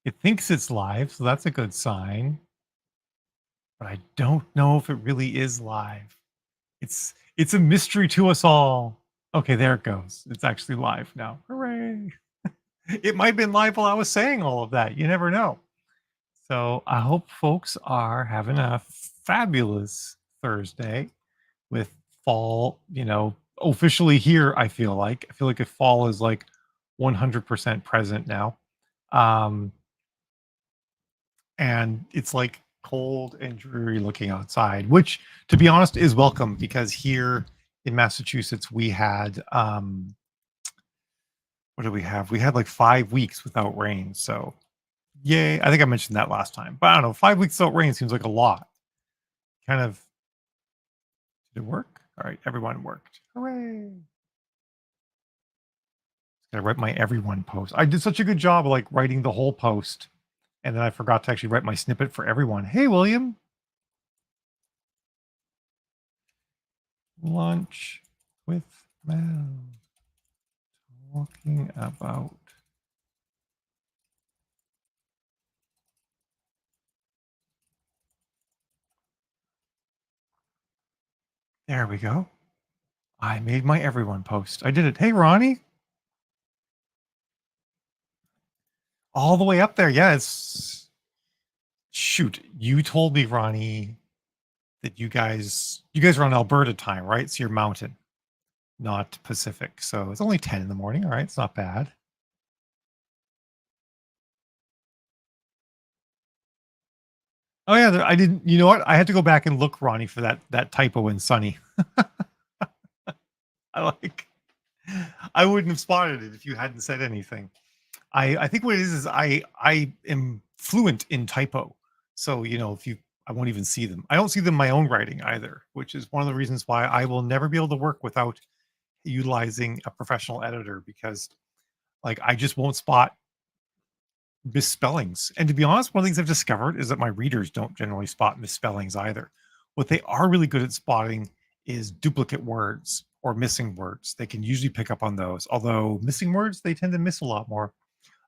It thinks it's live, so that's a good sign. But I don't know if it really is live. It's a mystery to us all. Okay, there it goes. It's actually live now. Hooray! It might have been live while I was saying all of that. You never know. So I hope folks are having a fabulous Thursday with fall, officially here. I feel like if fall is like 100% present now. Um, and it's like cold and dreary looking outside, which to be honest is welcome because here in Massachusetts we had what do we have? We had like 5 weeks without rain. So yay. I think I mentioned that last time. But I don't know, 5 weeks without rain seems like a lot. Kind of did it work? All right, everyone worked. Hooray. Gotta write my everyone post. I did such a good job of like writing the whole post. And then I forgot to actually write my snippet for everyone. Hey, William. Lunch with Mel. Talking about. There we go. I made my everyone post. I did it. Hey, Ronnie. All the way up there. Yeah, it's. Shoot. You told me, Ronnie, that you guys are on Alberta time, right? So you're mountain, not Pacific. So it's only 10 in the morning. All right, it's not bad. Oh yeah, I didn't. You know what? I had to go back and look, Ronnie, for that typo in Sunny. I like. I wouldn't have spotted it if you hadn't said anything. I think what it is I am fluent in typo, so if you I won't even see them. I don't see them in my own writing either, which is one of the reasons why I will never be able to work without utilizing a professional editor because like I just won't spot misspellings. And to be honest, one of the things I've discovered is that my readers don't generally spot misspellings either. What they are really good at spotting is duplicate words or missing words. They can usually pick up on those. Although missing words, they tend to miss a lot more.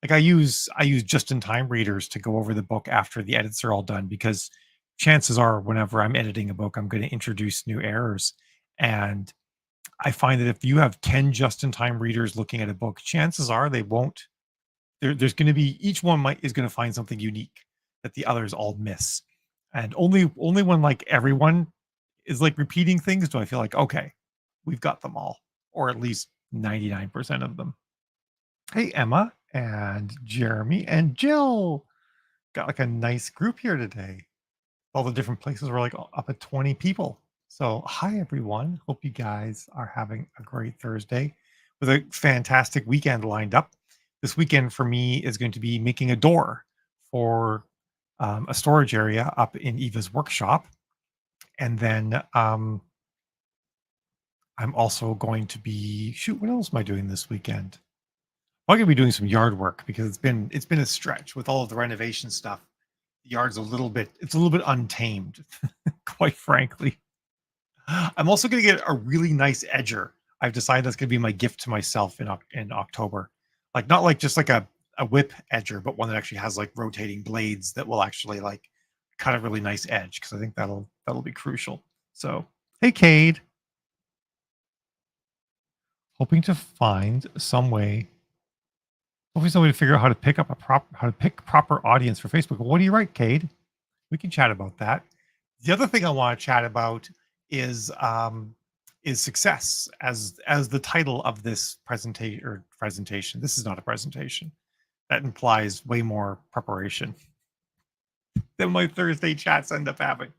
Like I use just-in-time readers to go over the book after the edits are all done because chances are whenever I'm editing a book, I'm going to introduce new errors. And I find that if you have 10 just-in-time readers looking at a book, chances are they won't there's going to be each one is going to find something unique that the others all miss, and only when like everyone is like repeating things do I feel like okay, we've got them all, or at least 99% of them. Hey, Emma and Jeremy and Jill, got like a nice group here today. All the different places were like up at 20 people. So hi everyone, hope you guys are having a great Thursday with a fantastic weekend lined up. This weekend for me is going to be making a door for a storage area up in Eva's workshop. And then I'm also going to be, shoot, what else am I doing this weekend? I'm going to be doing some yard work because it's been a stretch with all of the renovation stuff. The yard's it's a little bit untamed, quite frankly. I'm also going to get a really nice edger. I've decided that's going to be my gift to myself in October. Like not like just like a whip edger, but one that actually has like rotating blades that will actually like cut a really nice edge because I think that'll be crucial. So, hey Cade, hoping to find some way, hopefully some way to figure out how to pick proper audience for Facebook. What do you write, Cade? We can chat about that. The other thing I want to chat about is success as the title of this presentation. This is not a presentation. That implies way more preparation than my Thursday chats end up having.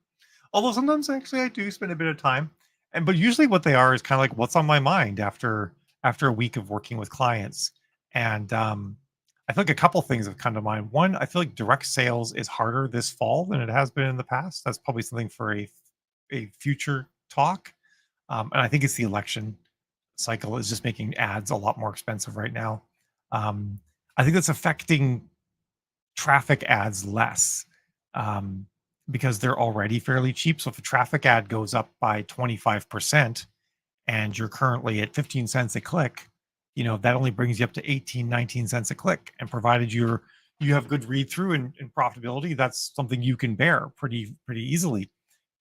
Although sometimes actually I do spend a bit of time. But usually what they are is kind of like what's on my mind after a week of working with clients. And I feel like a couple things have come to mind. One, I feel like direct sales is harder this fall than it has been in the past. That's probably something for a future talk. And I think it's the election cycle is just making ads a lot more expensive right now. Um, I think that's affecting traffic ads less um, because they're already fairly cheap. So if a traffic ad goes up by 25% and you're currently at 15 cents a click, that only brings you up to 18, 19 cents a click. And provided you have good read through and profitability, that's something you can bear pretty easily.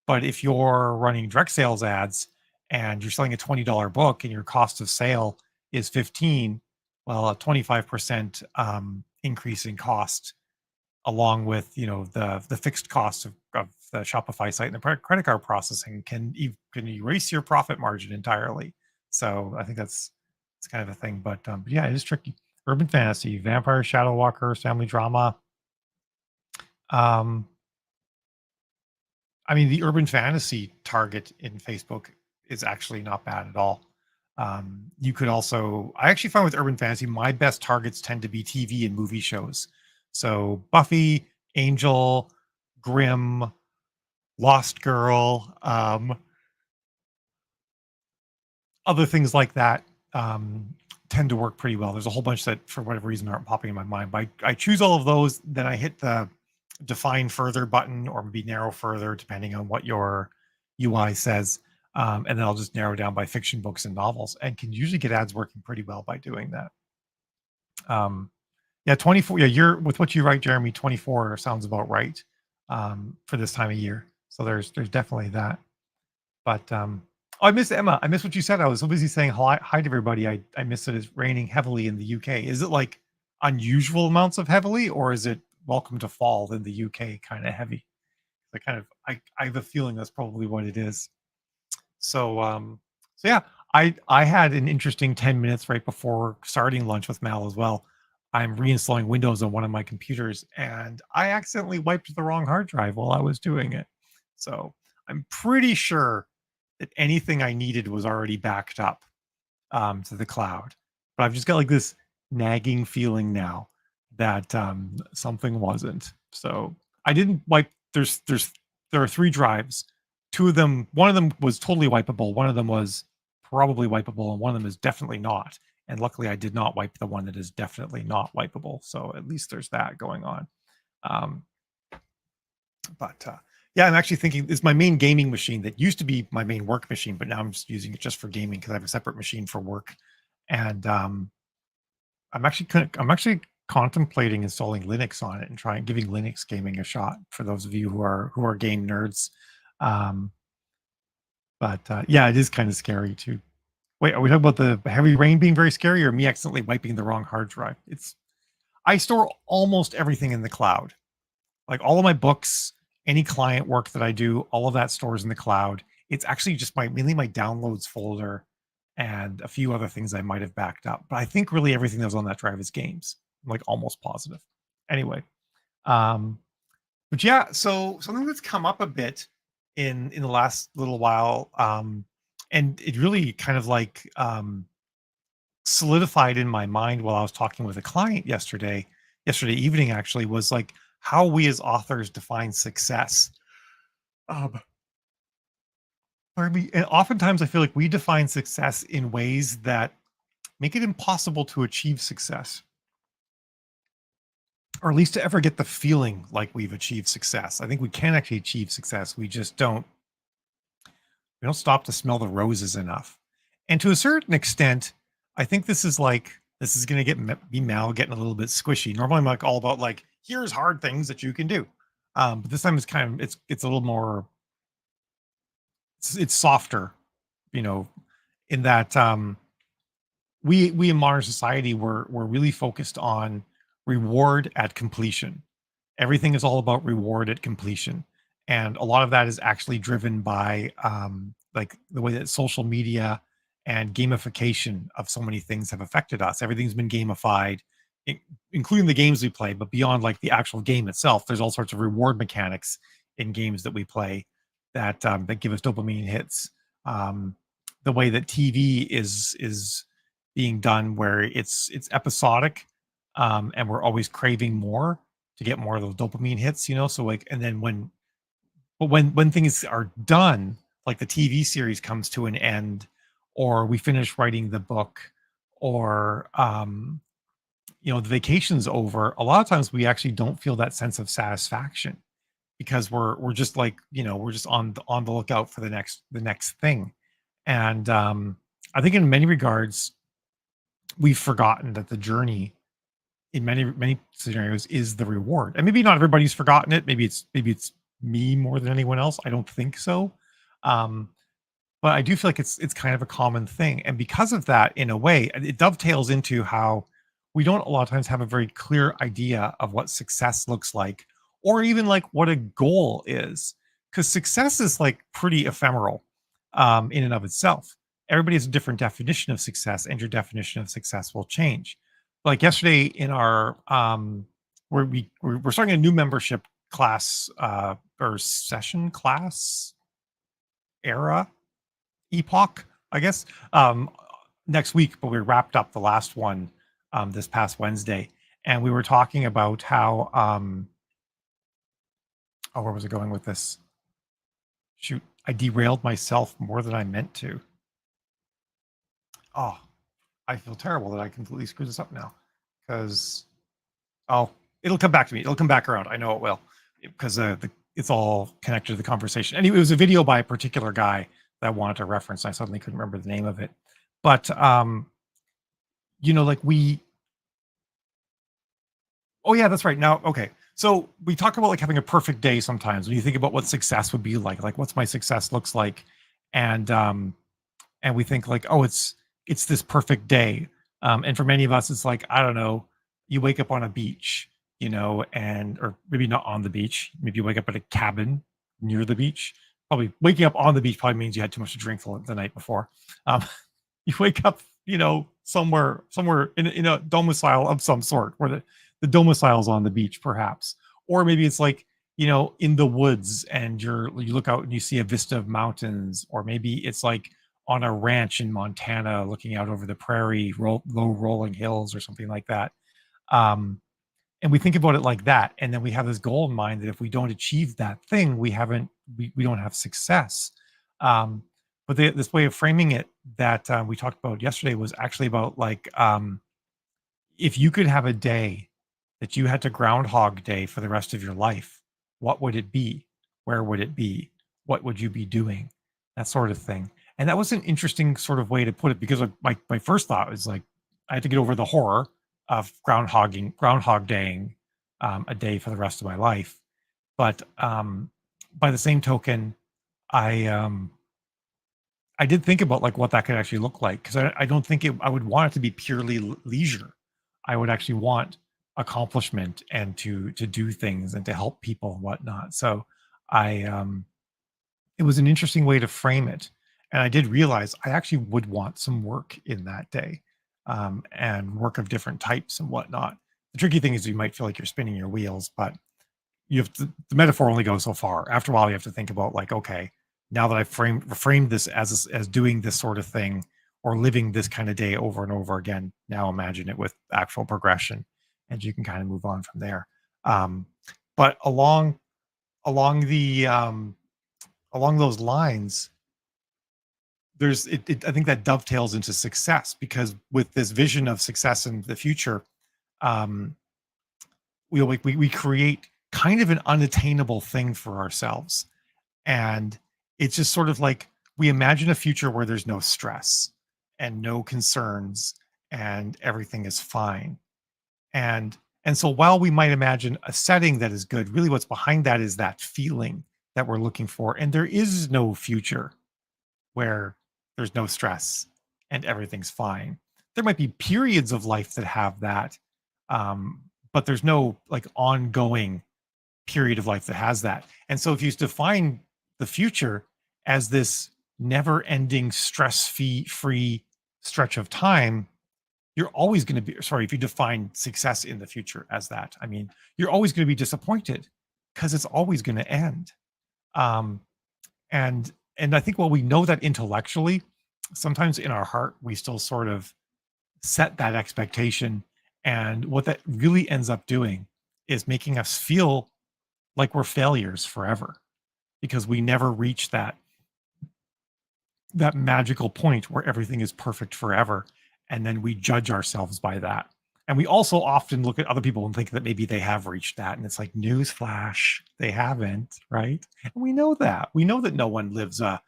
But if you're running direct sales ads and you're selling a $20 book and your cost of sale is 15, well, a 25% increase in cost, along with the fixed cost of the Shopify site and the credit card processing, can erase your profit margin entirely. So I think it's kind of a thing. But yeah, it is tricky. Urban fantasy, vampire, shadow walkers, family drama. Um, I mean, the urban fantasy target in Facebook is actually not bad at all. You could also, I actually find with urban fantasy, my best targets tend to be TV and movie shows. So Buffy, Angel, Grimm, Lost Girl, other things like that tend to work pretty well. There's a whole bunch that, for whatever reason, aren't popping in my mind. But I choose all of those, then I hit the define further button or maybe narrow further, depending on what your UI says. And then I'll just narrow down by fiction books and novels, and can usually get ads working pretty well by doing that. Yeah, 24. Yeah, you're with what you write, Jeremy. 24 sounds about right for this time of year. So there's definitely that. But oh, I miss Emma. I miss what you said. I was so busy saying hi to everybody. I miss it. It's raining heavily in the UK. Is it like unusual amounts of heavily, or is it welcome to fall in the UK kind of heavy? I have a feeling that's probably what it is. So yeah, I had an interesting 10 minutes right before starting lunch with Mal as well. I'm reinstalling Windows on one of my computers, and I accidentally wiped the wrong hard drive while I was doing it. So I'm pretty sure that anything I needed was already backed up to the cloud. But I've just got like this nagging feeling now that something wasn't. So I didn't wipe. There are 3 drives. 2 of them, one of them was totally wipeable. One of them was probably wipeable, and one of them is definitely not. And luckily, I did not wipe the one that is definitely not wipeable. So at least there's that going on. But yeah, I'm actually thinking it's my main gaming machine that used to be my main work machine, but now I'm just using it just for gaming because I have a separate machine for work. And I'm actually contemplating installing Linux on it and trying giving Linux gaming a shot for those of you who are game nerds. But yeah, it is kind of scary too. Wait, are we talking about the heavy rain being very scary, or me accidentally wiping the wrong hard drive? I store almost everything in the cloud. Like all of my books, any client work that I do, all of that stores in the cloud. It's actually just mainly my downloads folder and a few other things I might have backed up. But I think really everything that was on that drive is games. I'm like almost positive. Anyway, but yeah, so something that's come up a bit in the last little while, and it really kind of like solidified in my mind while I was talking with a client yesterday evening actually, was like how we as authors define success. Pardon me. And oftentimes I feel like we define success in ways that make it impossible to achieve success, or at least to ever get the feeling like we've achieved success. I think we can actually achieve success. We just we don't stop to smell the roses enough. And to a certain extent, I think this is going to be Mal getting a little bit squishy. Normally, I'm like all about like here's hard things that you can do, but this time it's a little more. It's softer, you know, in that we in modern society we're really focused on reward at completion. Everything is all about reward at completion, and a lot of that is actually driven by like the way that social media and gamification of so many things have affected us. Everything's been gamified, including the games we play, but beyond like the actual game itself, there's all sorts of reward mechanics in games that we play that give us dopamine hits. The way that TV is being done, where it's episodic, and we're always craving more to get more of those dopamine hits, So like, and then when things are done, like the TV series comes to an end, or we finish writing the book, or the vacation's over, a lot of times we actually don't feel that sense of satisfaction because we're just like, we're just on the lookout for the next thing. And I think in many regards we've forgotten that the journey in many scenarios is the reward. And maybe not everybody's forgotten it. Maybe it's me more than anyone else. I don't think so. Um, but I do feel like it's kind of a common thing. And because of that, in a way, it dovetails into how we don't a lot of times have a very clear idea of what success looks like, or even like what a goal is. Because success is like pretty ephemeral in and of itself. Everybody has a different definition of success, and your definition of success will change. Like yesterday in our where we're starting a new membership class or session class era epoch, I guess, next week, but we wrapped up the last one this past Wednesday, and we were talking about how oh, where was I going with this? Shoot, I derailed myself more than I meant to. Oh, I feel terrible that I completely screwed this up now because oh, it'll come back to me. It'll come back around. I know it will because it's all connected to the conversation. Anyway, it was a video by a particular guy that I wanted to reference. I suddenly couldn't remember the name of it, but like we. Oh yeah, that's right. Now, okay. So we talk about like having a perfect day sometimes when you think about what success would be like what's my success looks like, and we think like, oh, it's this perfect day. And for many of us, it's like, I don't know, you wake up on a beach, and or maybe not on the beach. Maybe you wake up at a cabin near the beach. Probably waking up on the beach probably means you had too much to drink the night before. Um, you wake up, somewhere in a domicile of some sort, where the domicile's on the beach, perhaps, or maybe it's like in the woods, and you look out and you see a vista of mountains, or maybe it's like on a ranch in Montana, looking out over the prairie, low rolling hills, or something like that. And we think about it like that, and then we have this goal in mind that if we don't achieve that thing, we don't have success. But this way of framing it that we talked about yesterday was actually about like if you could have a day that you had to Groundhog Day for the rest of your life, what would it be? Where would it be? What would you be doing? That sort of thing. And that was an interesting sort of way to put it, because my first thought was like I had to get over the horror of Groundhog Daying a day for the rest of my life. But by the same token, I did think about like what that could actually look like, because I don't think I would want it to be purely leisure. I would actually want accomplishment and to do things and to help people and whatnot. So I it was an interesting way to frame it, and I did realize I actually would want some work in that day, and work of different types and whatnot. The tricky thing is you might feel like you're spinning your wheels, but the metaphor only goes so far. After a while, you have to think about like, okay, now that I've framed this as doing this sort of thing or living this kind of day over and over again, now imagine it with actual progression, and you can kind of move on from there. But along those lines, there's I think that dovetails into success, because with this vision of success in the future, we create kind of an unattainable thing for ourselves, and it's just sort of like we imagine a future where there's no stress and no concerns and everything is fine. And so while we might imagine a setting that is good, really what's behind that is that feeling that we're looking for. And there is no future where there's no stress and everything's fine. There might be periods of life that have that, but there's no like ongoing period of life that has that. And so if you define the future as this never ending stress free stretch of time, you're always going to be sorry. If you define success in the future as that, I mean, you're always going to be disappointed because it's always going to end. um and I think while we know that intellectually, sometimes in our heart we still sort of set that expectation, and what that really ends up doing is making us feel like we're failures forever, because we never reach that magical point where everything is perfect forever, and then we judge ourselves by that. And we also often look at other people and think that maybe they have reached that, and it's like, newsflash, they haven't, right? And we know that no one lives a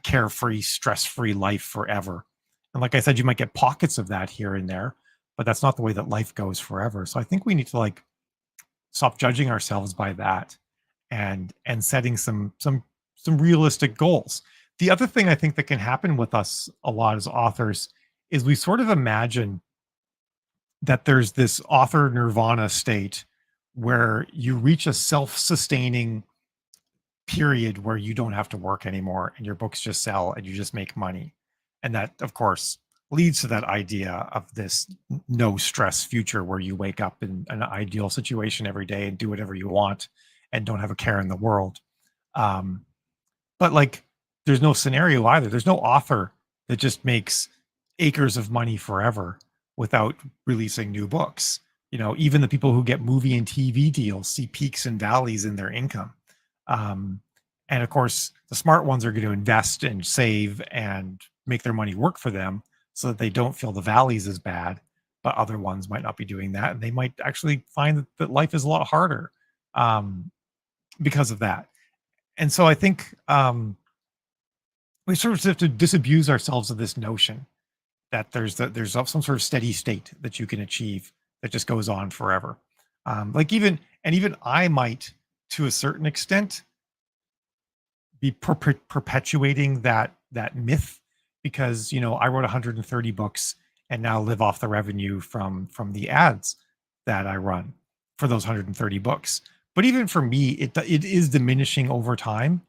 carefree, stress-free life forever. And like I said, you might get pockets of that here and there, but that's not the way that life goes forever. So I think we need to like stop judging ourselves by that and setting some realistic goals. The other thing I think that can happen with us a lot as authors is we sort of imagine that there's this author nirvana state where you reach a self-sustaining period where you don't have to work anymore and your books just sell and you just make money. And that, of course, leads to that idea of this no stress future where you wake up in an ideal situation every day and do whatever you want and don't have a care in the world. Um, but like, there's no scenario either. There's no author that just makes acres of money forever without releasing new books. You know, even the people who get movie and TV deals see peaks and valleys in their income. Um, and of course, the smart ones are going to invest and save and make their money work for them so that they don't feel the valleys as bad. But other ones might not be doing that. And they might actually find that life is a lot harder because of that. And so I think we sort of have to disabuse ourselves of this notion that there's some sort of steady state that you can achieve that just goes on forever. Like even I might, to a certain extent, be perpetuating that myth because I wrote 130 books and now live off the revenue from the ads that I run for those 130 books. But even for me, it is diminishing over time.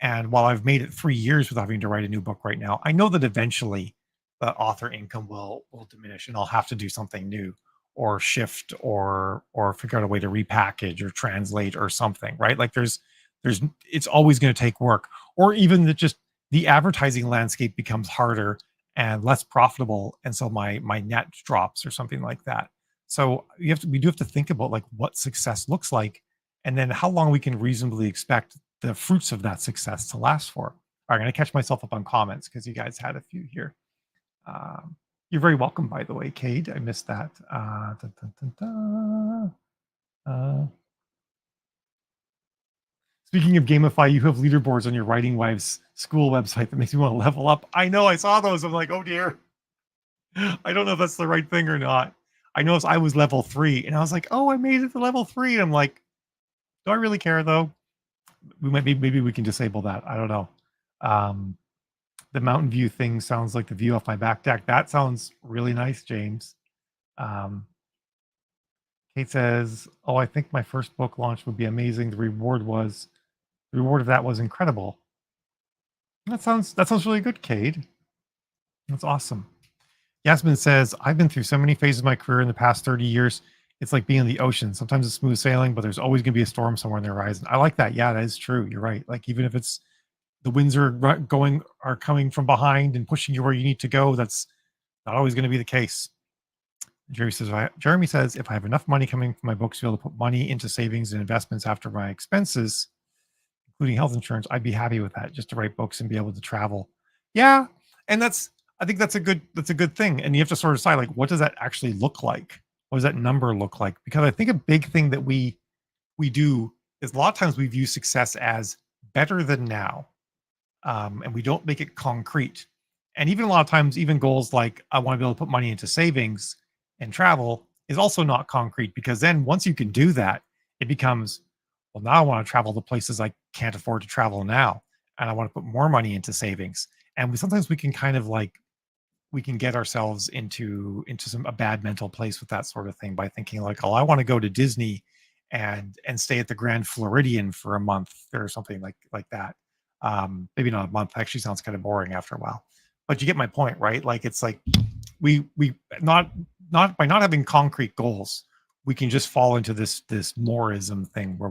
And while I've made it 3 years without having to write a new book right now, I know that eventually the author income will diminish, and I'll have to do something new, or shift, or figure out a way to repackage or translate or something. Right? Like there's it's always going to take work, or even that just the advertising landscape becomes harder and less profitable, and so my net drops or something like that. So we do have to think about like what success looks like, and then how long we can reasonably expect the fruits of that success to last for. All right, I'm going to catch myself up on comments because you guys had a few here. You're very welcome, by the way, Cade. I missed that. Dun, dun, dun, dun. Speaking of Gamify, you have leaderboards on your Writing Wives school website that makes me want to level up. I know, I saw those. I'm like, oh dear. I don't know if that's the right thing or not. I noticed I was level 3 and I was like, oh, I made it to level 3. And I'm like, do I really care though? Maybe we can disable that. I don't know. The mountain view thing sounds like the view off my back deck. That sounds really nice, James. Kate says, oh, I think my first book launch would be amazing. The reward of that was incredible. That sounds really good, Cade. That's awesome. Yasmin says, I've been through so many phases of my career in the past 30 years. It's like being in the ocean. Sometimes it's smooth sailing, but there's always going to be a storm somewhere on the horizon. I like that. Yeah, that is true. You're right. Like even if it's the winds are coming from behind and pushing you where you need to go, that's not always going to be the case. Jeremy says, if I have enough money coming from my books to be able to put money into savings and investments after my expenses, including health insurance, I'd be happy with that, just to write books and be able to travel. Yeah, and I think that's a good thing. And you have to sort of decide, like, what does that actually look like? What does that number look like? Because I think a big thing that we do is a lot of times we view success as better than now, and we don't make it concrete. And even a lot of times, even goals like I want to be able to put money into savings and travel is also not concrete, because then once you can do that, it becomes, well, now I want to travel to places I can't afford to travel now, and I want to put more money into savings. And sometimes we can kind of like we can get ourselves into a bad mental place with that sort of thing by thinking like, oh, I want to go to Disney and stay at the Grand Floridian for a month or something like that. Maybe not a month. Actually, sounds kind of boring after a while. But you get my point, right? Like it's like we not by not having concrete goals, we can just fall into this moreism thing where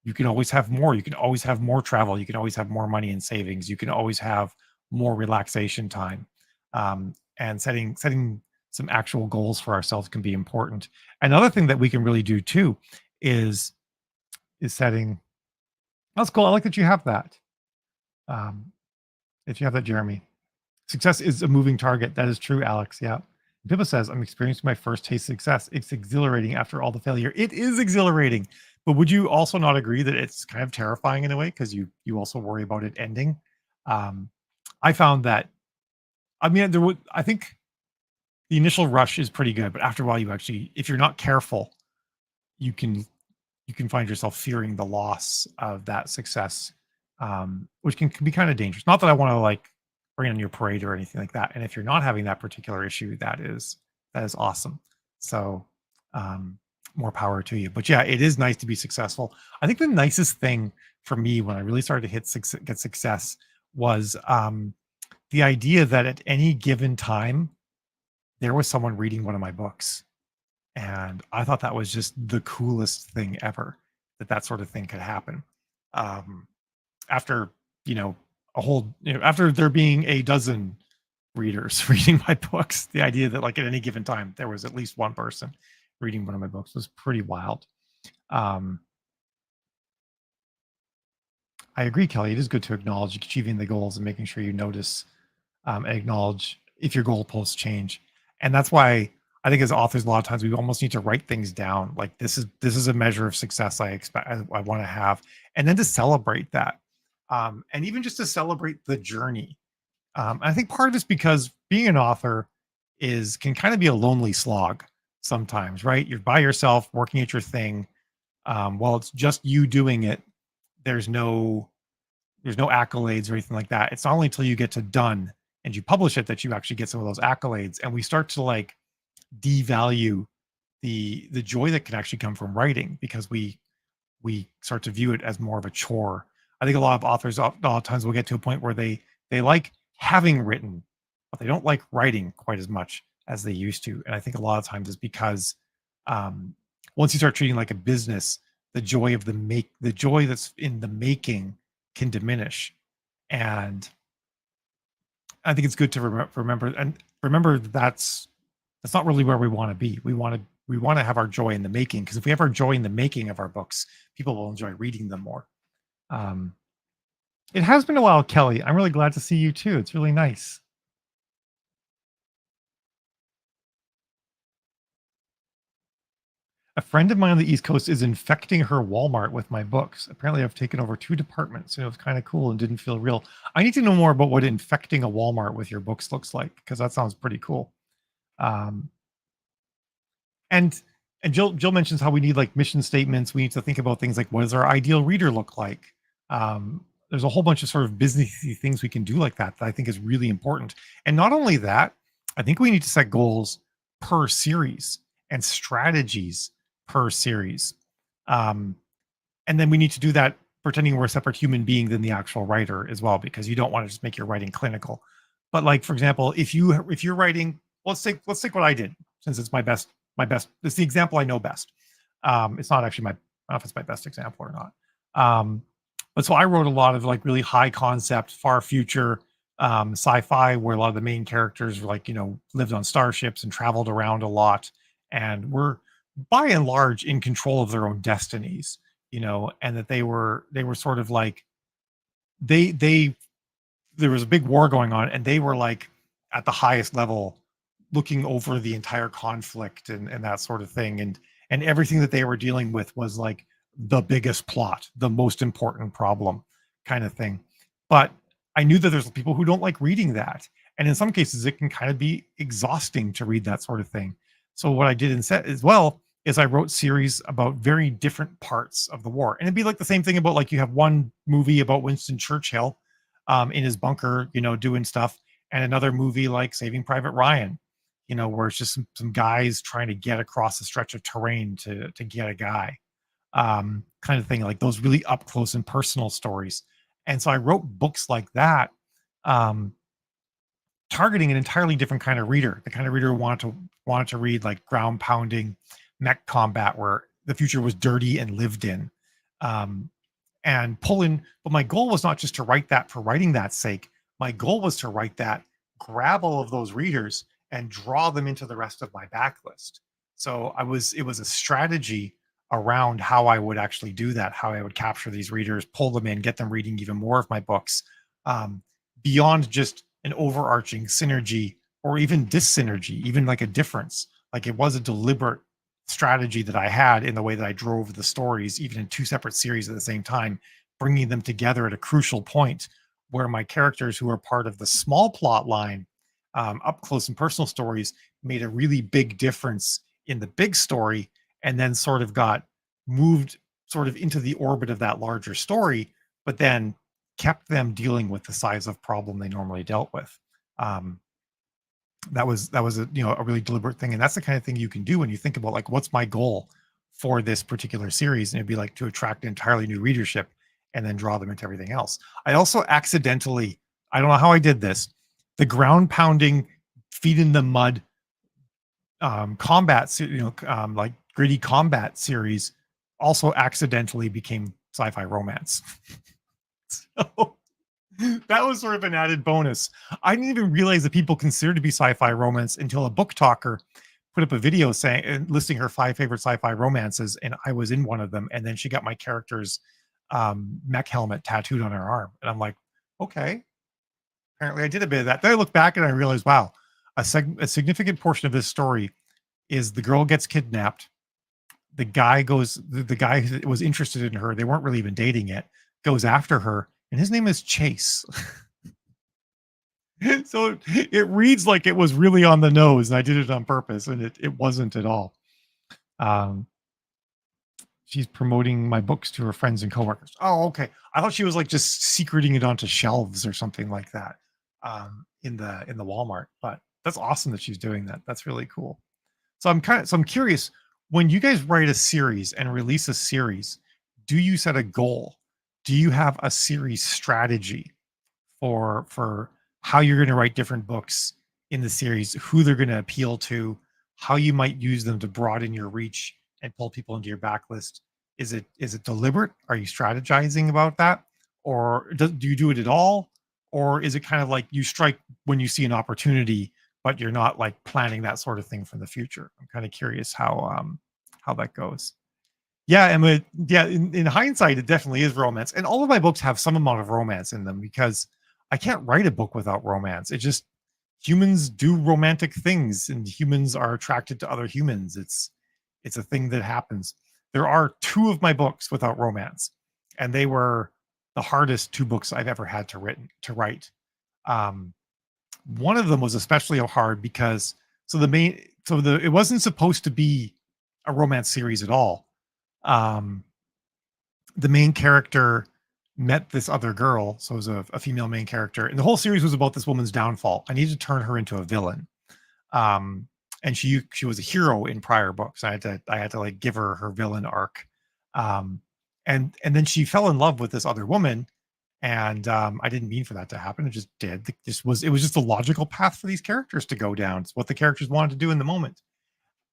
you can always have more. You can always have more travel. You can always have more money in savings. You can always have more relaxation time. And setting some actual goals for ourselves can be important. Another thing that we can really do too is setting. That's cool. I like that you have that. That you have that, Jeremy. Success is a moving target. That is true, Alex. Yeah. Pippa says, I'm experiencing my first taste of success. It's exhilarating after all the failure. It is exhilarating. But would you also not agree that it's kind of terrifying in a way? Because you also worry about it ending. I found that, I mean, I think The initial rush is pretty good, but after a while, you actually, if you're not careful, you can you can find yourself fearing the loss of that success, which can be kind of dangerous. Not that I want to like bring on your parade or anything like that. And if you're not having that particular issue, that is awesome. So um, more power to you. But yeah, it is nice to be successful. I think the nicest thing for me when I really started to get success was the idea that at any given time there was someone reading one of my books, and I thought that was just the coolest thing ever, that that sort of thing could happen. Um, after, you know, after there being a dozen readers reading my books, the idea that like at any given time there was at least one person reading one of my books was pretty wild. Um, I agree, Kelly. It is good to acknowledge achieving the goals and making sure you notice and acknowledge if your goalposts change. And that's why I think as authors, a lot of times we almost need to write things down. Like this is a measure of success I expect I want to have, and then to celebrate that, and even just to celebrate the journey. I think part of it's because being an author is can kind of be a lonely slog sometimes, right? You're by yourself working at your thing. While it's just you doing it, there's no there's no accolades or anything like that. It's not only until you get to done and you publish it that you actually get some of those accolades. And we start to like devalue the joy that can actually come from writing because we start to view it as more of a chore. I think a lot of authors a lot of times will get to a point where they like having written, but they don't like writing quite as much as they used to. And I think a lot of times is because um, once you start treating like a business, the joy that's in the making can diminish. And I think it's good to remember that's not really where we want to be. We want to have our joy in the making, because if we have our joy in the making of our books, people will enjoy reading them more. Um, it has been a while, Kelly. I'm really glad to see you too. It's really nice. A friend of mine on the East Coast is infecting her Walmart with my books. Apparently, I've taken over two departments, and it was kind of cool and didn't feel real. I need to know more about what infecting a Walmart with your books looks like, because that sounds pretty cool. Um, and and Jill mentions how we need like mission statements. We need to think about things like, what does our ideal reader look like? There's a whole bunch of sort of businessy things we can do like that I think is really important. And not only that, I think we need to set goals per series and strategies per series. Um, and then we need to do that pretending we're a separate human being than the actual writer as well, because you don't want to just make your writing clinical. But like, for example, if you're writing, let's take what I did, since it's my best, it's the example I know best. It's not actually I don't know if it's my best example or not. But so I wrote a lot of like really high concept, far future sci-fi, where a lot of the main characters were like, lived on starships and traveled around a lot, and were by and large in control of their own destinies, and that they were sort of like they there was a big war going on, and they were like at the highest level looking over the entire conflict and that sort of thing, and everything that they were dealing with was like the biggest plot, the most important problem kind of thing. But I knew that there's people who don't like reading that, and in some cases it can kind of be exhausting to read that sort of thing. So what I did instead as well is I wrote series about very different parts of the war, and it'd be like the same thing about like you have one movie about Winston Churchill in his bunker, doing stuff, and another movie like Saving Private Ryan, where it's just some guys trying to get across a stretch of terrain to get a guy, kind of thing, like those really up close and personal stories. And so I wrote books like that, um, targeting an entirely different kind of reader, the kind of reader who wanted to read like ground pounding mech combat where the future was dirty and lived in. Um, and pull in. But my goal was not just to write that for writing that sake. My goal was to write that, grab all of those readers, and draw them into the rest of my backlist. So it was a strategy around how I would actually do that, how I would capture these readers, pull them in, get them reading even more of my books, um, beyond just an overarching synergy or even dyssynergy, even like a difference. Like it was a deliberate strategy that I had in the way that I drove the stories, even in two separate series at the same time, bringing them together at a crucial point where my characters who are part of the small plot line up close and personal stories made a really big difference in the big story, and then sort of got moved sort of into the orbit of that larger story, but then kept them dealing with the size of problem they normally dealt with. Um, that was a a really deliberate thing, and that's the kind of thing you can do when you think about like what's my goal for this particular series, and it'd be like to attract an entirely new readership and then draw them into everything else. I also accidentally, I don't know how I did this, the ground pounding, feet in the mud combat, like gritty combat series also accidentally became sci-fi romance. So that was sort of an added bonus. I didn't even realize that people consider to be sci-fi romance until a book talker put up a video saying listing her 5 favorite sci-fi romances, and I was in one of them. And then she got my character's mech helmet tattooed on her arm, and I'm like, okay, apparently I did a bit of that. Then I look back and I realized, wow, a significant portion of this story is the girl gets kidnapped. The guy who was interested in her, they weren't really even dating yet, goes after her, and his name is Chase. So it reads like it was really on the nose, and I did it on purpose, and it wasn't at all. Um, she's promoting my books to her friends and coworkers. Oh, okay. I thought she was like just secreting it onto shelves or something like that in the Walmart. But that's awesome that she's doing that. That's really cool. So I'm curious, when you guys write a series and release a series, do you set a goal? Do you have a series strategy for how you're going to write different books in the series, who they're going to appeal to, how you might use them to broaden your reach and pull people into your backlist? Is it deliberate? Are you strategizing about that, or do you do it at all, or is it kind of like you strike when you see an opportunity, but you're not like planning that sort of thing for the future? I'm kind of curious how that goes. Yeah, Emma. Yeah, in hindsight, it definitely is romance, and all of my books have some amount of romance in them because I can't write a book without romance. It just, humans do romantic things, and humans are attracted to other humans. It's a thing that happens. There are 2 of my books without romance, and they were the hardest 2 books I've ever had to write. Um, one of them was especially hard because it wasn't supposed to be a romance series at all. Um, the main character met this other girl, so it was a female main character, and the whole series was about this woman's downfall. I needed to turn her into a villain, um, and she was a hero in prior books. I had to like give her her villain arc, um, and then she fell in love with this other woman, and I didn't mean for that to happen. It just did. It was just a logical path for these characters to go down. It's what the characters wanted to do in the moment.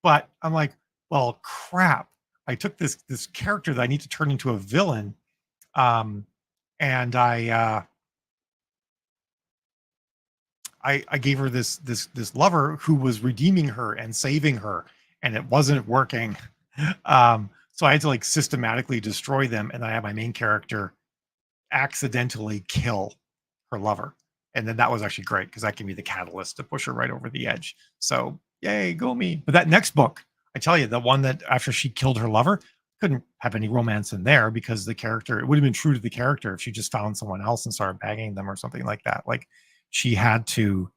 But I'm like, well, crap. I took this character that I need to turn into a villain, um, and I gave her this lover who was redeeming her and saving her, and it wasn't working. So I had to like systematically destroy them, and I had my main character accidentally kill her lover, and then that was actually great because that gave me the catalyst to push her right over the edge. So yay, go me! But that next book, I tell you, the one that after she killed her lover, couldn't have any romance in there because the character, it would have been true to the character if she just found someone else and started banging them or something like that. Like she had to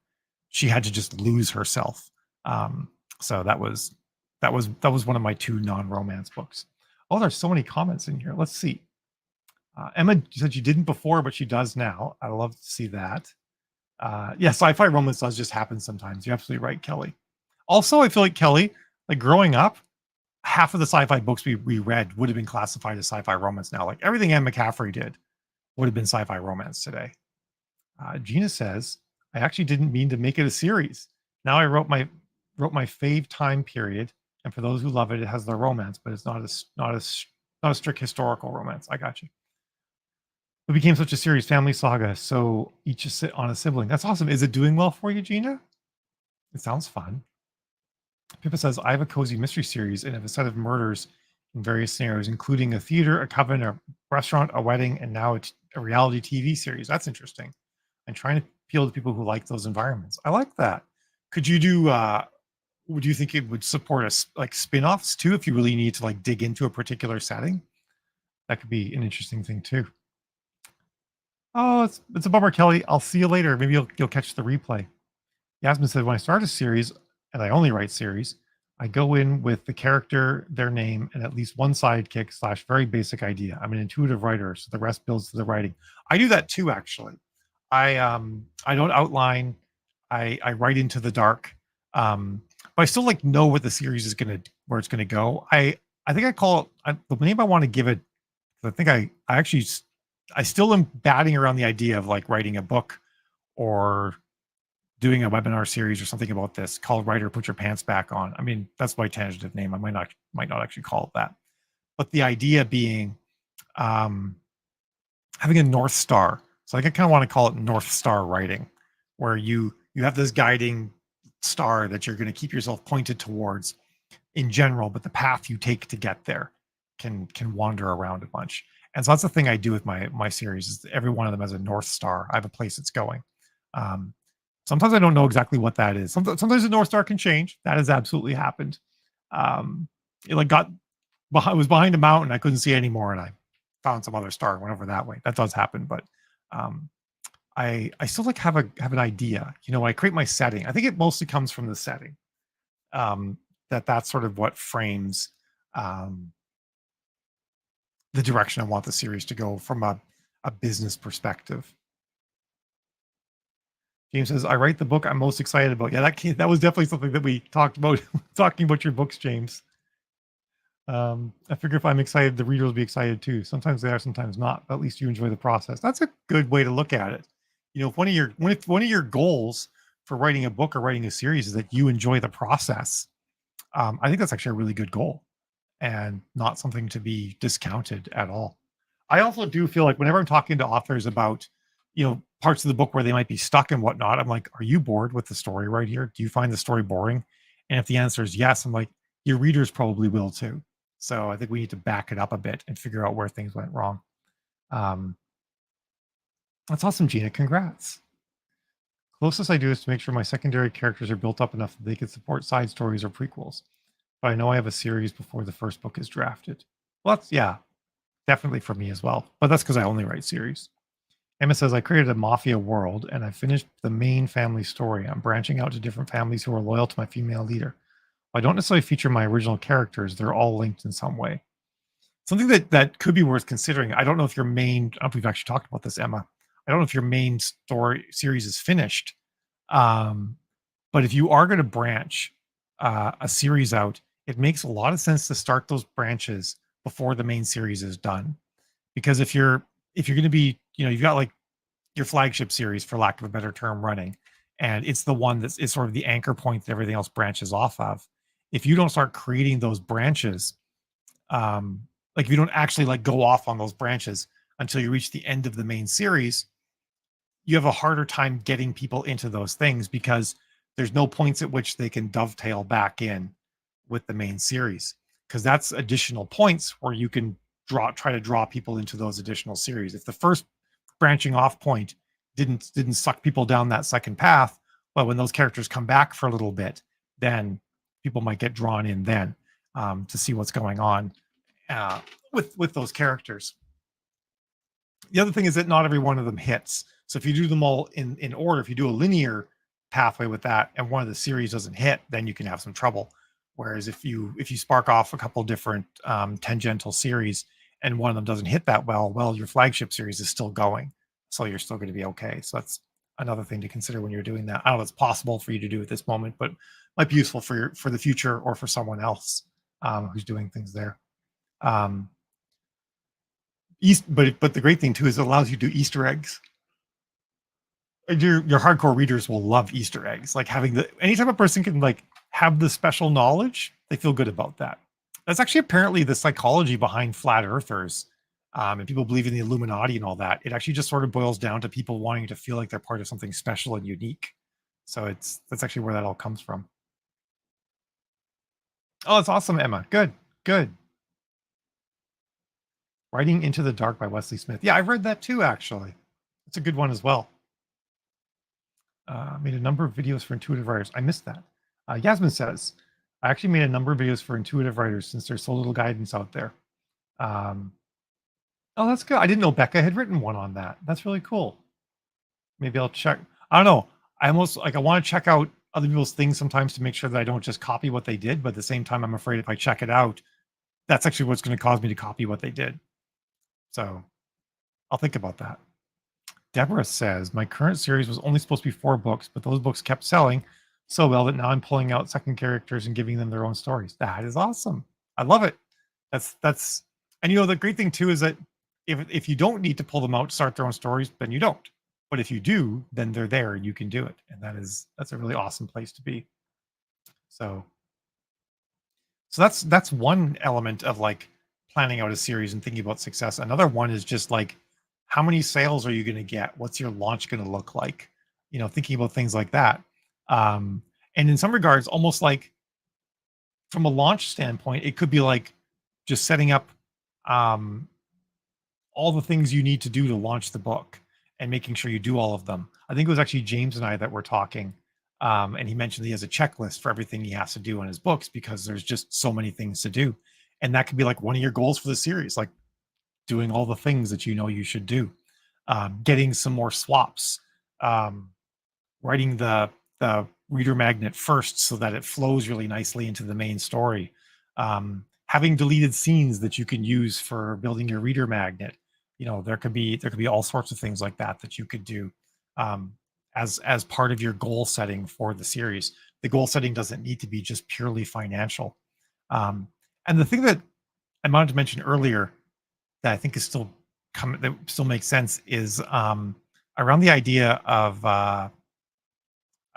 just lose herself. Um, so that was one of my 2 non-romance books. Oh, there's so many comments in here. Let's see. Emma said she didn't before, but she does now. I love to see that. Yeah, sci-fi romance does just happen sometimes. You're absolutely right, Kelly. Also, I feel like Kelly, like growing up, half of the sci-fi books we read would have been classified as sci-fi romance now. Like everything Anne McCaffrey did would have been sci-fi romance today. Gina says, I actually didn't mean to make it a series. Now I wrote my fave time period, and for those who love it, it has the romance, but it's not a strict historical romance. I got you. It became such a serious family saga, so each is sit on a sibling. That's awesome. Is it doing well for you, Gina? It sounds fun. Pippa says, I have a cozy mystery series and have a set of murders in various scenarios, including a theater, a coven, a restaurant, a wedding, and now a reality TV series. That's interesting. I'm trying to appeal to people who like those environments. I like that. Could you do, would you think it would support us like spin-offs too, if you really need to like dig into a particular setting? That could be an interesting thing too. Oh, it's a bummer, Kelly. I'll see you later. Maybe you'll catch the replay. Yasmin said, when I start a series, and I only write series, I go in with the character, their name, and at least one sidekick slash very basic idea. I'm an intuitive writer, so the rest builds to the writing. I do that too, actually. I don't outline. I write into the dark. But I still like know what the series is gonna where it's gonna go. I think I call it the name I want to give it. I think I actually I still am batting around the idea of like writing a book or doing a webinar series or something about this called "Writer Put Your Pants Back On." I mean, that's my tentative name. I might not actually call it that, but the idea being um, having a North Star. So I kind of want to call it North Star writing, where you have this guiding star that you're going to keep yourself pointed towards in general, but the path you take to get there can wander around a bunch. And so that's the thing I do with my series is every one of them has a North Star. I have a place it's going. Um, sometimes I don't know exactly what that is. Sometimes the North Star can change. That has absolutely happened. It like got behind, it was behind a mountain. I couldn't see anymore, and I found some other star, went over that way. That does happen, but um, I still like have an idea. You know, when I create my setting, I think it mostly comes from the setting. Um, that's sort of what frames um, the direction I want the series to go from a business perspective. James says, I write the book I'm most excited about. Yeah, that was definitely something that we talked about talking about your books, James. I figure if I'm excited, the reader will be excited too. Sometimes they are, sometimes not. But at least you enjoy the process. That's a good way to look at it. You know, if one of your goals for writing a book or writing a series is that you enjoy the process, I think that's actually a really good goal and not something to be discounted at all. I also do feel like whenever I'm talking to authors about, parts of the book where they might be stuck and whatnot, I'm like, are you bored with the story right here? Do you find the story boring? And if the answer is yes, I'm like, your readers probably will too. So I think we need to back it up a bit and figure out where things went wrong. Um, that's awesome, Gina. Congrats. Closest I do is to make sure my secondary characters are built up enough that they can support side stories or prequels. But I know I have a series before the first book is drafted. Well, yeah, definitely for me as well. But that's because I only write series. Emma says, I created a mafia world and I finished the main family story. I'm branching out to different families who are loyal to my female leader. I don't necessarily feature my original characters. They're all linked in some way. Something that could be worth considering. I don't know if your main, I don't know if we've actually talked about this, Emma. I don't know if your main story series is finished. Um, but if you are going to branch a series out, it makes a lot of sense to start those branches before the main series is done. Because if you're going to be, you've got like your flagship series, for lack of a better term, running, and it's the one that's is sort of the anchor point that everything else branches off of. If you don't start creating those branches, um, like if you don't actually like go off on those branches until you reach the end of the main series, you have a harder time getting people into those things because there's no points at which they can dovetail back in with the main series, because that's additional points where you can try to draw people into those additional series. If the first branching off point didn't suck people down that second path, well, when those characters come back for a little bit, then people might get drawn in then to see what's going on uh, with those characters. The other thing is that not every one of them hits. So if you do them all in order, if you do a linear pathway with that, and one of the series doesn't hit, then you can have some trouble. Whereas if you spark off a couple different tangential series and one of them doesn't hit that well, your flagship series is still going, so you're still going to be okay. So that's another thing to consider when you're doing that. I don't know if it's possible for you to do at this moment, but might be useful for the future or for someone else who's doing things there. Um, but the great thing too is it allows you to do Easter eggs. And your hardcore readers will love Easter eggs. Like having anytime a person can like have the special knowledge, they feel good about that. That's actually apparently the psychology behind flat earthers. And people believe in the Illuminati and all that. It actually just sort of boils down to people wanting to feel like they're part of something special and unique. So that's actually where that all comes from. Oh, that's awesome, Emma. Good, good. Writing Into the Dark by Wesley Smith. Yeah, I've read that too, actually. It's a good one as well. Made a number of videos for intuitive writers. I missed that. Yasmin says, I actually made a number of videos for intuitive writers since there's so little guidance out there. Oh, that's good. I didn't know Becca had written one on that. That's really cool. Maybe I'll check. I don't know. I almost like I want to check out other people's things sometimes to make sure that I don't just copy what they did, but at the same time, I'm afraid if I check it out, that's actually what's going to cause me to copy what they did. So I'll think about that. Deborah says, my current series was only supposed to be 4 books, but those books kept selling so well that now I'm pulling out second characters and giving them their own stories. That is awesome. I love it. That's and you know the great thing too is that if you don't need to pull them out to start their own stories, then you don't. But if you do, then they're there and you can do it. And that's a really awesome place to be. So that's one element of like planning out a series and thinking about success. Another one is just like how many sales are you going to get? What's your launch going to look like? You know, thinking about things like that. And in some regards, almost like from a launch standpoint, it could be like just setting up all the things you need to do to launch the book and making sure you do all of them. I think it was actually James and I that were talking. And he mentioned he has a checklist for everything he has to do in his books because there's just so many things to do. And that could be like one of your goals for the series, like doing all the things that you know you should do, getting some more swaps, writing the reader magnet first so that it flows really nicely into the main story, having deleted scenes that you can use for building your reader magnet. You know, there could be all sorts of things like that that you could do as part of your goal setting for the series. The goal setting doesn't need to be just purely financial. And the thing that I wanted to mention earlier that I think is still that still makes sense is around the idea of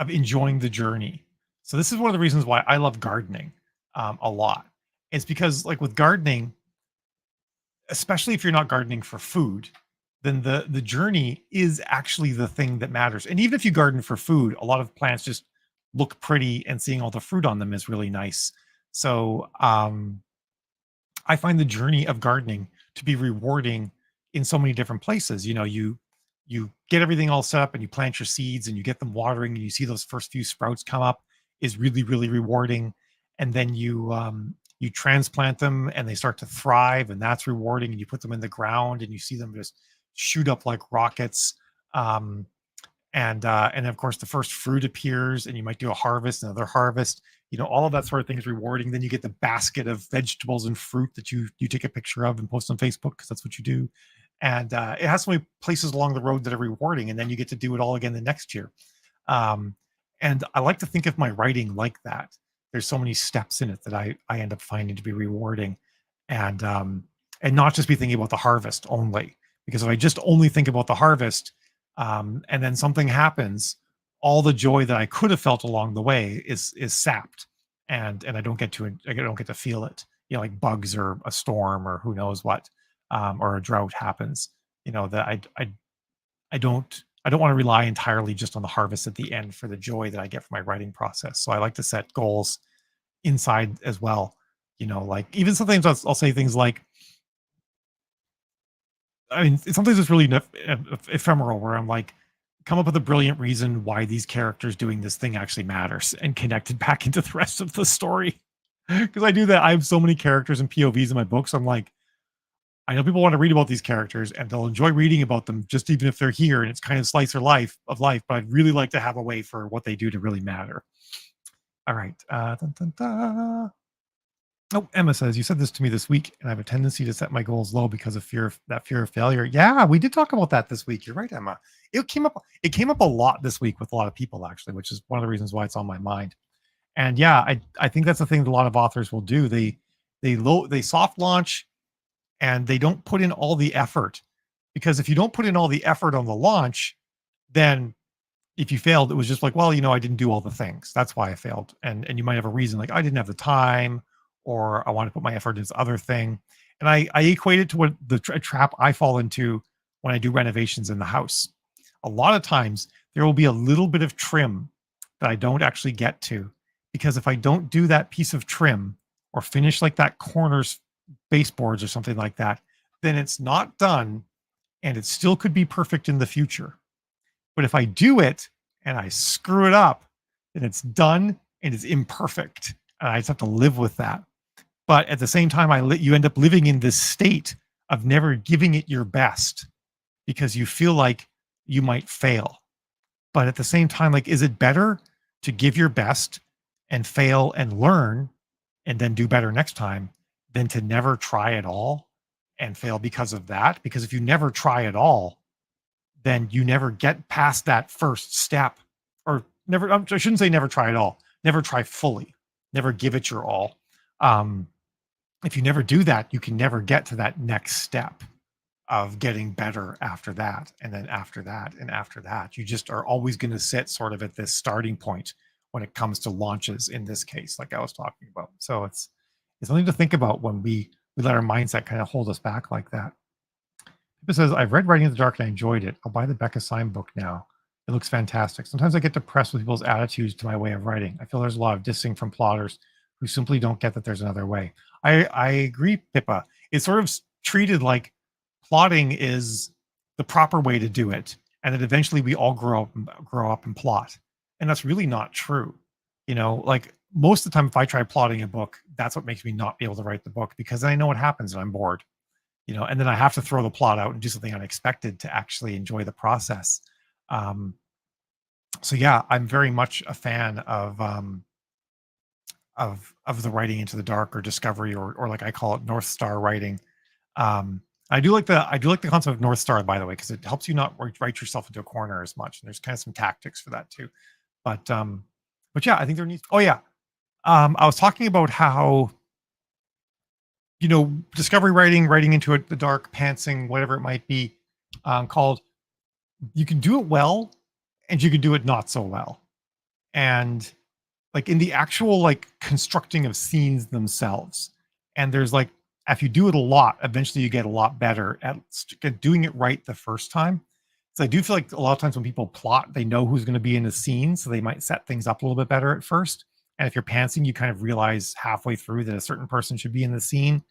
enjoying the journey. So this is one of the reasons why I love gardening a lot. It's because like with gardening, especially if you're not gardening for food, then the journey is actually the thing that matters. And even if you garden for food, a lot of plants just look pretty and seeing all the fruit on them is really nice. So I find the journey of gardening to be rewarding in so many different places. You know, you get everything all set up and you plant your seeds and you get them watering and you see those first few sprouts come up is really, really rewarding. And then you transplant them and they start to thrive and that's rewarding. And you put them in the ground and you see them just shoot up like rockets. And of course the first fruit appears and you might do a harvest, another harvest. You know, all of that sort of thing is rewarding. Then you get the basket of vegetables and fruit that you take a picture of and post on Facebook because that's what you do. And it has so many places along the road that are rewarding, and then you get to do it all again the next year. And I like to think of my writing like that. There's so many steps in it that I end up finding to be rewarding, and not just be thinking about the harvest only. Because if I just only think about the harvest, and then something happens, all the joy that I could have felt along the way is sapped, and I don't get to feel it. You know, like bugs or a storm or who knows what, or a drought happens. You know that I don't want to rely entirely just on the harvest at the end for the joy that I get from my writing process. So I like to set goals inside as well. You know, like even sometimes I'll say things like, I mean, sometimes it's really ephemeral where I'm like, come up with a brilliant reason why these characters doing this thing actually matters and connect it back into the rest of the story. Because I do that. I have so many characters and POVs in my books. I'm like, I know people want to read about these characters and they'll enjoy reading about them just even if they're here and it's kind of slice of life, but I'd really like to have a way for what they do to really matter. All right. Dun, dun, dun. Oh, Emma says, you said this to me this week, and I have a tendency to set my goals low because of fear of failure. Yeah, we did talk about that this week. You're right, Emma. It came up a lot this week with a lot of people, actually, which is one of the reasons why it's on my mind. And yeah, I think that's the thing that a lot of authors will do. They soft launch and they don't put in all the effort, because if you don't put in all the effort on the launch, then if you failed, it was just like, well, you know, I didn't do all the things. That's why I failed. And you might have a reason like I didn't have the time, or I want to put my effort into this other thing. And I equate it to what the trap I fall into when I do renovations in the house. A lot of times there will be a little bit of trim that I don't actually get to, because if I don't do that piece of trim or finish like that corners baseboards or something like that, then it's not done and it still could be perfect in the future. But if I do it and I screw it up, then it's done and it's imperfect. And I just have to live with that. But at the same time, you end up living in this state of never giving it your best because you feel like you might fail. But at the same time, like, is it better to give your best and fail and learn and then do better next time than to never try at all and fail because of that? Because if you never try at all, then you never get past that first step, or never, I shouldn't say never try at all, never try fully, never give it your all. Um, if you never do that, you can never get to that next step of getting better after that. And then after that, and after that, you just are always going to sit sort of at this starting point when it comes to launches in this case, like I was talking about. So it's something to think about when we let our mindset kind of hold us back like that. It says, I've read Writing in the Dark and I enjoyed it. I'll buy the Becca Syme book now. It looks fantastic. Sometimes I get depressed with people's attitudes to my way of writing. I feel there's a lot of dissing from plotters who simply don't get that there's another way. I agree, Pippa. It's sort of treated like plotting is the proper way to do it, and that eventually we all grow up and plot. And that's really not true. You know, like most of the time, if I try plotting a book, that's what makes me not be able to write the book, because I know what happens and I'm bored, you know, and then I have to throw the plot out and do something unexpected to actually enjoy the process. Um, so yeah, I'm very much a fan of the writing into the dark, or discovery, or like I call it, North Star writing. I do like the concept of North Star, by the way, because it helps you not write yourself into a corner as much. And there's kind of some tactics for that too. But but yeah, I think there needs. Oh yeah, I was talking about how, you know, discovery writing, writing into it, the dark, pantsing, whatever it might be called. You can do it well, and you can do it not so well. And like in the actual like constructing of scenes themselves, and there's like, if you do it a lot, eventually you get a lot better at doing it right the first time. So I do feel like a lot of times when people plot, they know who's going to be in the scene, so they might set things up a little bit better at first. And if you're pantsing, you kind of realize halfway through that a certain person should be in the scene.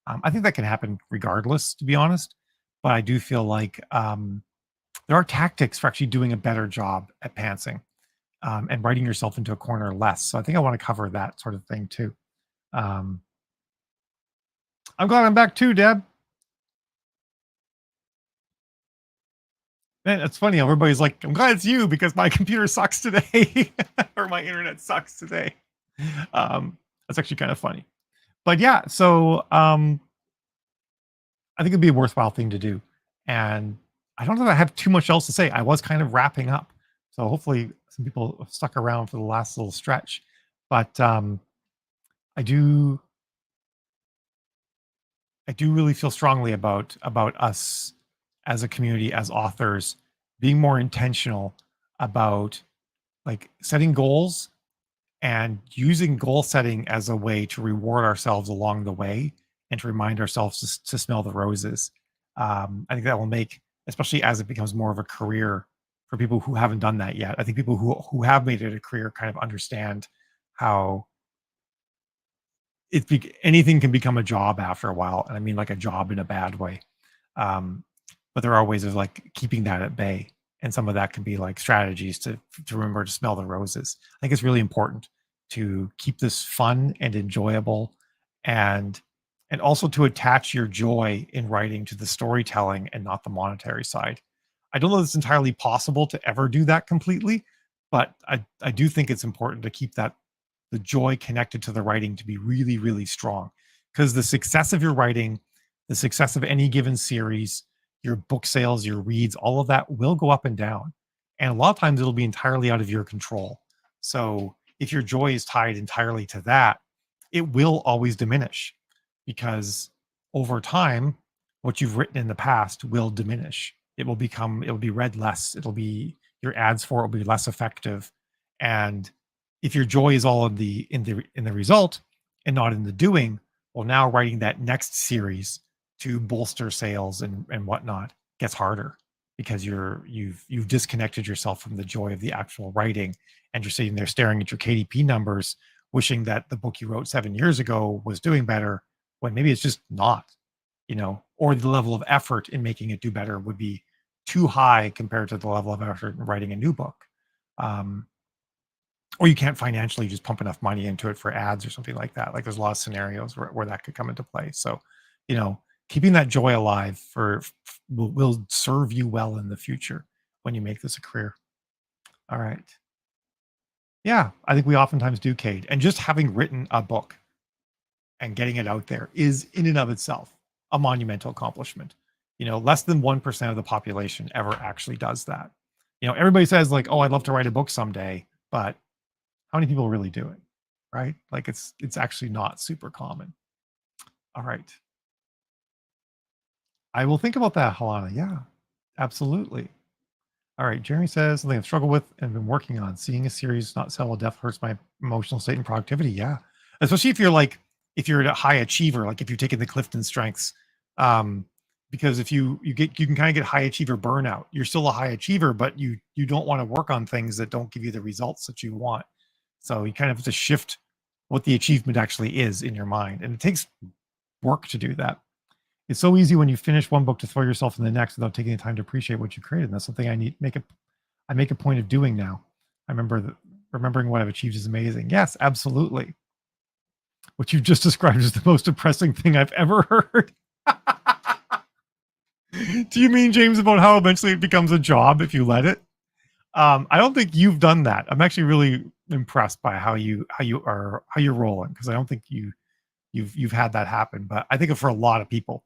I think that can happen regardless, to be honest. But I do feel like there are tactics for actually doing a better job at pantsing, and writing yourself into a corner less. So I think I want to cover that sort of thing too. Um, I'm glad I'm back too, Deb. Man, it's funny. Everybody's like, I'm glad it's you because my computer sucks today, or my internet sucks today. That's actually kind of funny. But yeah, so I think it'd be a worthwhile thing to do. And I don't know if I have too much else to say. I was kind of wrapping up. So hopefully some people have stuck around for the last little stretch. But I do I do really feel strongly about us as a community, as authors, being more intentional about like setting goals and using goal setting as a way to reward ourselves along the way, and to remind ourselves to smell the roses. I think that will make, especially as it becomes more of a career for people who haven't done that yet. I think people who have made it a career kind of understand how anything can become a job after a while, and I mean like a job in a bad way. Um, but there are ways of like keeping that at bay, and some of that can be like strategies to remember to smell the roses. I think it's really important to keep this fun and enjoyable, and also to attach your joy in writing to the storytelling and not the monetary side. I don't know if it's entirely possible to ever do that completely, but I do think it's important to keep that, the joy connected to the writing, to be really, really strong. Because the success of your writing, the success of any given series, your book sales, your reads, all of that will go up and down. And a lot of times it'll be entirely out of your control. So if your joy is tied entirely to that, it will always diminish, because over time, what you've written in the past will diminish. It will be read less. It'll be, your ads for it will be less effective. And if your joy is all in the result and not in the doing, well, now writing that next series to bolster sales and whatnot gets harder, because you've disconnected yourself from the joy of the actual writing, and you're sitting there staring at your KDP numbers, wishing that the book you wrote 7 years ago was doing better, when maybe it's just not, you know, or the level of effort in making it do better would be too high compared to the level of effort in writing a new book. Um, or you can't financially just pump enough money into it for ads or something like that. Like there's a lot of scenarios where that could come into play. So, you know, keeping that joy alive will serve you well in the future when you make this a career. All right. Yeah, I think we oftentimes do, Cade. And just having written a book and getting it out there is in and of itself a monumental accomplishment. Less than 1% of the population ever actually does that. Everybody says like, "Oh, I'd love to write a book someday," but how many people really do it? Right? Like it's actually not super common. All right. I will think about that, Halana. Yeah, absolutely. All right. Jeremy says something I've struggled with and been working on. Seeing a series not sell death hurts my emotional state and productivity. Yeah. Especially if you're a high achiever, like if you're taking the Clifton strengths. Um, because if you can kind of get high achiever burnout. You're still a high achiever, but you don't want to work on things that don't give you the results that you want. So you kind of have to shift what the achievement actually is in your mind. And it takes work to do that. It's so easy when you finish one book to throw yourself in the next without taking the time to appreciate what you created. And that's something I make a point of doing now. I remember remembering what I've achieved is amazing. Yes, absolutely. What you've just described is the most depressing thing I've ever heard. Do you mean, James, about how eventually it becomes a job if you let it? I don't think you've done that. I'm actually really impressed by how you're rolling, because I don't think you've had that happen. But I think for a lot of people,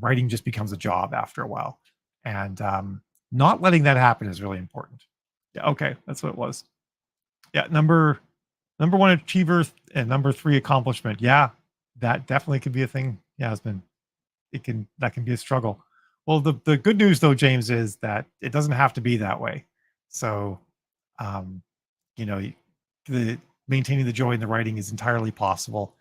writing just becomes a job after a while, and not letting that happen is really important. Yeah, okay, that's what it was. Yeah, number one achiever and number three accomplishment. Yeah, that definitely could be a thing. Yeah, that can be a struggle. Well, the good news though, James, is that it doesn't have to be that way. So, um, you know, the maintaining the joy in the writing is entirely possible.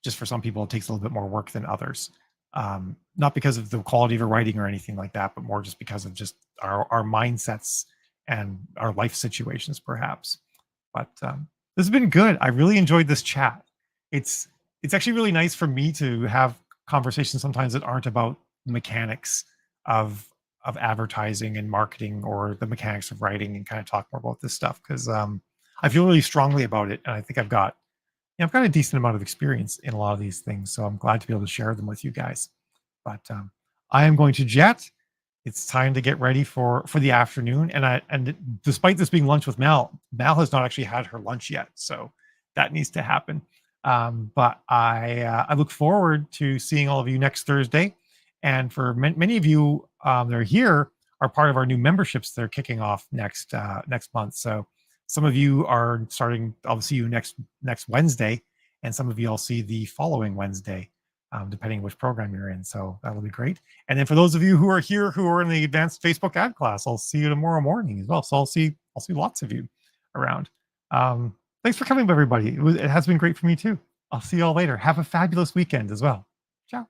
Just for some people, it takes a little bit more work than others. Not because of the quality of your writing or anything like that, but more just because of just our mindsets and our life situations, perhaps. But this has been good. I really enjoyed this chat. It's actually really nice for me to have conversations sometimes that aren't about the mechanics of advertising and marketing, or the mechanics of writing, and kind of talk more about this stuff, because I feel really strongly about it, and I think I've got a decent amount of experience in a lot of these things, so I'm glad to be able to share them with you guys. But I am going to jet. It's time to get ready for the afternoon, and despite this being lunch with Mal has not actually had her lunch yet, so that needs to happen. But I look forward to seeing all of you next Thursday, and for many of you that are here are part of our new memberships that are kicking off next month. So some of you are starting. I'll see you next Wednesday, and some of you I'll see the following Wednesday, depending which program you're in. So that'll be great. And then for those of you who are here who are in the advanced Facebook ad class, I'll see you tomorrow morning as well. So I'll see lots of you around. Thanks for coming, everybody. It has been great for me too. I'll see you all later. Have a fabulous weekend as well. Ciao.